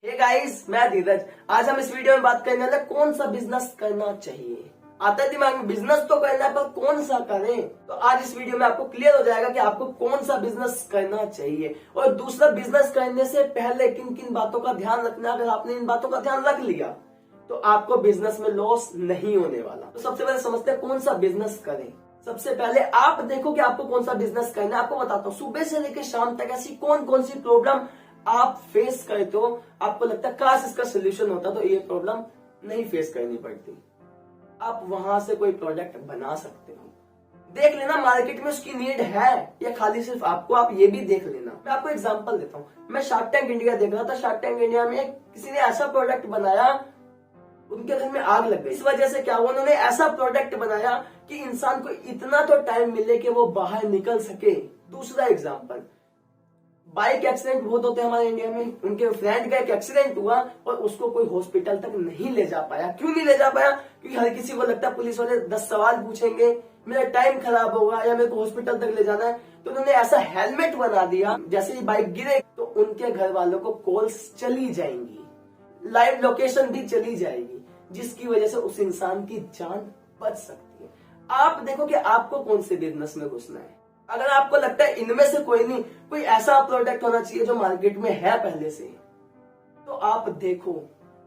Hey guys, मैं धीरज। आज हम इस वीडियो में बात करने वाले कौन सा बिजनेस करना चाहिए। आता है दिमाग में बिजनेस तो करना है, पर कौन सा करें। तो आज इस वीडियो में आपको क्लियर हो जाएगा कि आपको कौन सा बिजनेस करना चाहिए। और दूसरा, बिजनेस करने से पहले किन किन बातों का ध्यान रखना। अगर आपने इन बातों का ध्यान रख लिया तो आपको बिजनेस में लॉस नहीं होने वाला। तो सबसे पहले समझते हैं कौन सा बिजनेस करें। सबसे पहले आप देखो कि आपको कौन सा बिजनेस करना है। आपको बताता हूँ, सुबह से लेकर शाम तक ऐसी कौन कौन सी प्रॉब्लम आप फेस करते हो, आपको लगता है काश इसका सोल्यूशन होता तो ये प्रॉब्लम नहीं फेस करनी पड़ती। आप वहां से कोई प्रोडक्ट बना सकते हो। देख लेना मार्केट में उसकी नीड है या खाली सिर्फ आपको, आप ये भी देख लेना। मैं आपको एग्जांपल देता हूँ। मैं शार्क टैंक इंडिया देख रहा था। शार्क टैंक इंडिया में किसी ने ऐसा प्रोडक्ट बनाया, उनके घर में आग लग गई। इस वजह से क्या हुआ, उन्होंने ऐसा प्रोडक्ट बनाया कि इंसान को इतना तो टाइम मिले कि वो बाहर निकल सके। दूसरा एग्जांपल, बाइक एक्सीडेंट बहुत होते हैं हमारे इंडिया में। उनके फ्रेंड का एक एक्सीडेंट हुआ और उसको कोई हॉस्पिटल तक नहीं ले जा पाया। क्यों नहीं ले जा पाया? क्योंकि हर किसी को लगता है पुलिस वाले 10 सवाल पूछेंगे, मेरा टाइम खराब होगा या मेरे को हॉस्पिटल तक ले जाना है। तो उन्होंने ऐसा हेलमेट बना दिया, जैसे ही बाइक गिरे तो उनके घर वालों को कॉल्स चली जाएंगी, लाइव लोकेशन भी चली जाएगी, जिसकी वजह से उस इंसान की जान बच सकती है। आप देखो कि आपको कौन से बिजनेस में घुसना है। अगर आपको लगता है इनमें से कोई नहीं, कोई ऐसा प्रोडक्ट होना चाहिए जो मार्केट में है पहले से, तो आप देखो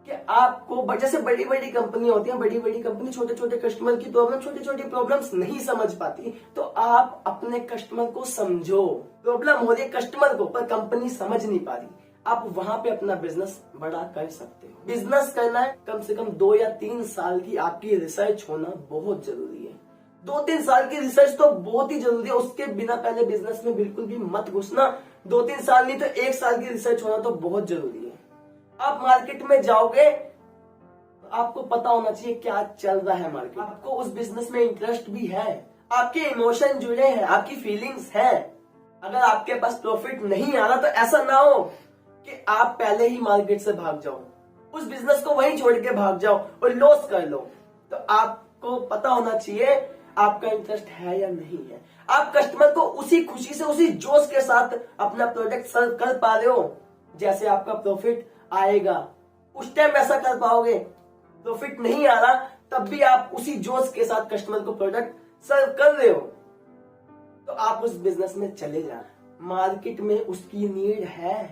कि आपको, जैसे बड़ी बड़ी कंपनी होती है, बड़ी बड़ी कंपनी छोटे छोटे कस्टमर की प्रॉब्लम, छोटी छोटी प्रॉब्लम्स नहीं समझ पाती। तो आप अपने कस्टमर को समझो। प्रॉब्लम हो रही है कस्टमर को, पर कंपनी समझ नहीं पा रही। आप वहां पे अपना बिजनेस बड़ा कर सकते हो। बिजनेस करना है, कम से कम 2 या 3 साल की आपकी रिसर्च होना बहुत जरूरी है। 2-3 साल की रिसर्च तो बहुत ही जरूरी है। उसके बिना पहले बिजनेस में बिल्कुल भी मत घुसना। 2-3 साल नहीं तो 1 साल की रिसर्च होना तो बहुत जरूरी है। आप मार्केट में जाओगे तो आपको पता होना चाहिए क्या चल रहा है मार्केट। आपको उस बिजनेस में इंटरेस्ट भी है, आपके इमोशन जुड़े हैं, आपकी फीलिंग्स है। अगर आपके पास प्रॉफिट नहीं आ रहा तो ऐसा ना हो कि आप पहले ही मार्केट से भाग जाओ, उस बिजनेस को वहीं छोड़ के भाग जाओ और लॉस कर लो। तो आपको पता होना चाहिए आपका इंटरेस्ट है या नहीं है। आप कस्टमर को उसी खुशी से, उसी जोश के साथ अपना प्रोडक्ट सर्व कर पा रहे हो, जैसे आपका प्रॉफिट आएगा उस टाइम ऐसा कर पाओगे। प्रॉफिट नहीं आ रहा तब भी आप उसी जोश के साथ कस्टमर को प्रोडक्ट सर्व कर रहे हो, तो आप उस बिजनेस में चले जाना। मार्केट में उसकी नीड है,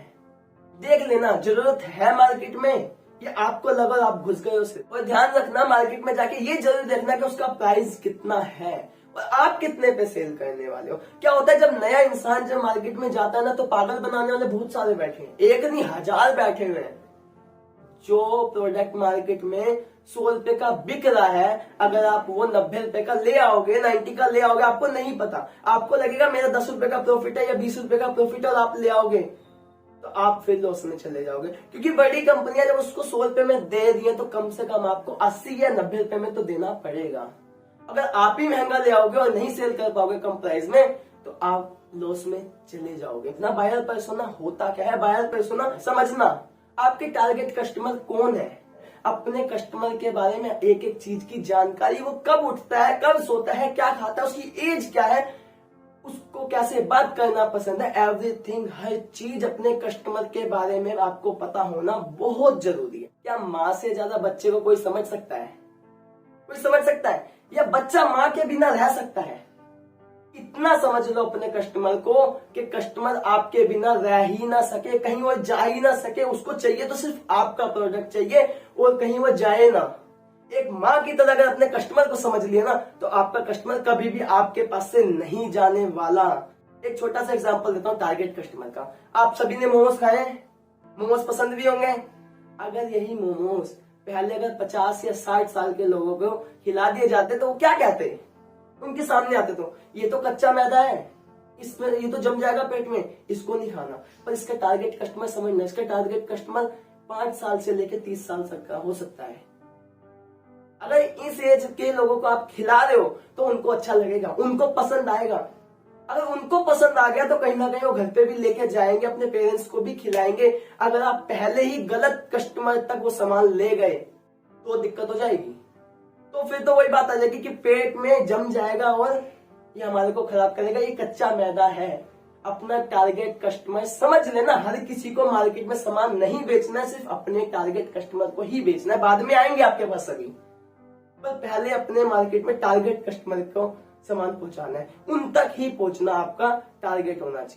देख लेना जरूरत है मार्केट में, ये आपको लगा आप घुस गए उसे। और ध्यान रखना, मार्केट में जाके ये जरूर देखना कि उसका प्राइस कितना है और आप कितने पे सेल करने वाले हो। क्या होता है, जब नया इंसान जब मार्केट में जाता है ना, तो पागल बनाने वाले बहुत सारे बैठे हैं, एक नहीं 1000 बैठे हुए हैं। जो प्रोडक्ट मार्केट में 100 रुपए का बिक रहा है, अगर आप वो 90 रुपए का ले आओगे, 90 का ले आओगे, आपको नहीं पता, आपको लगेगा मेरा 10 रुपए का प्रॉफिट है या 20 रुपए का प्रॉफिट है, और आप ले आओगे तो आप फिर लॉस में चले जाओगे। क्योंकि बड़ी कंपनियां जब उसको 100 रुपए में दे दिए तो कम से कम आपको 80 या 90 रुपए में तो देना पड़ेगा। अगर आप ही महंगा ले आओगे और नहीं सेल कर पाओगे कम प्राइस में, तो आप लॉस में चले जाओगे। इतना बायर पर्सोना होता क्या है, बायर पर्सोना समझना। आपके टारगेट कस्टमर कौन है, अपने कस्टमर के बारे में एक एक चीज की जानकारी, वो कब उठता है, कब सोता है, क्या खाता है, उसकी एज क्या है, उसको कैसे बात करना पसंद है, एवरीथिंग, हर चीज अपने कस्टमर के बारे में आपको पता होना बहुत जरूरी है। क्या माँ से ज्यादा बच्चे को कोई समझ सकता है? कोई समझ सकता है? या बच्चा माँ के बिना रह सकता है? इतना समझ लो अपने कस्टमर को कि कस्टमर आपके बिना रह ही ना सके, कहीं वो जा ही ना सके। उसको चाहिए तो सिर्फ आपका प्रोडक्ट चाहिए और कहीं वो जाए ना। एक माँ की तरह अगर अपने कस्टमर को समझ लिया ना, तो आपका कस्टमर कभी भी आपके पास से नहीं जाने वाला। एक छोटा सा एग्जांपल देता हूँ टारगेट कस्टमर का। आप सभी ने मोमोज खाए, मोमोज पसंद भी होंगे। अगर यही मोमोज पहले अगर 50 या 60 साल के लोगों को खिला दिए जाते तो वो क्या कहते, उनके सामने आते तो ये तो कच्चा मैदा है, इसमें ये तो जम जाएगा पेट में, इसको नहीं खाना। पर इसका टारगेट कस्टमर समझना, इसका टारगेट कस्टमर 5 साल से लेकर 30 साल तक का हो सकता है। अगर इस एज के लोगों को आप खिला रहे हो तो उनको अच्छा लगेगा, उनको पसंद आएगा। अगर उनको पसंद आ गया तो कहीं ना कहीं वो घर पे भी लेके जाएंगे, अपने पेरेंट्स को भी खिलाएंगे। अगर आप पहले ही गलत कस्टमर तक वो सामान ले गए तो दिक्कत हो जाएगी। तो फिर तो वही बात आ जाएगी कि पेट में जम जाएगा और ये हमारे को खराब करेगा, ये कच्चा मैदा है। अपना टारगेट कस्टमर समझ लेना। हर किसी को मार्केट में सामान नहीं बेचना है, सिर्फ अपने टारगेट कस्टमर को ही बेचना है। बाद में आएंगे आपके पास सभी, पर पहले अपने मार्केट में टारगेट कस्टमर को सामान पहुंचाना है, उन तक ही पहुंचना आपका टारगेट होना चाहिए।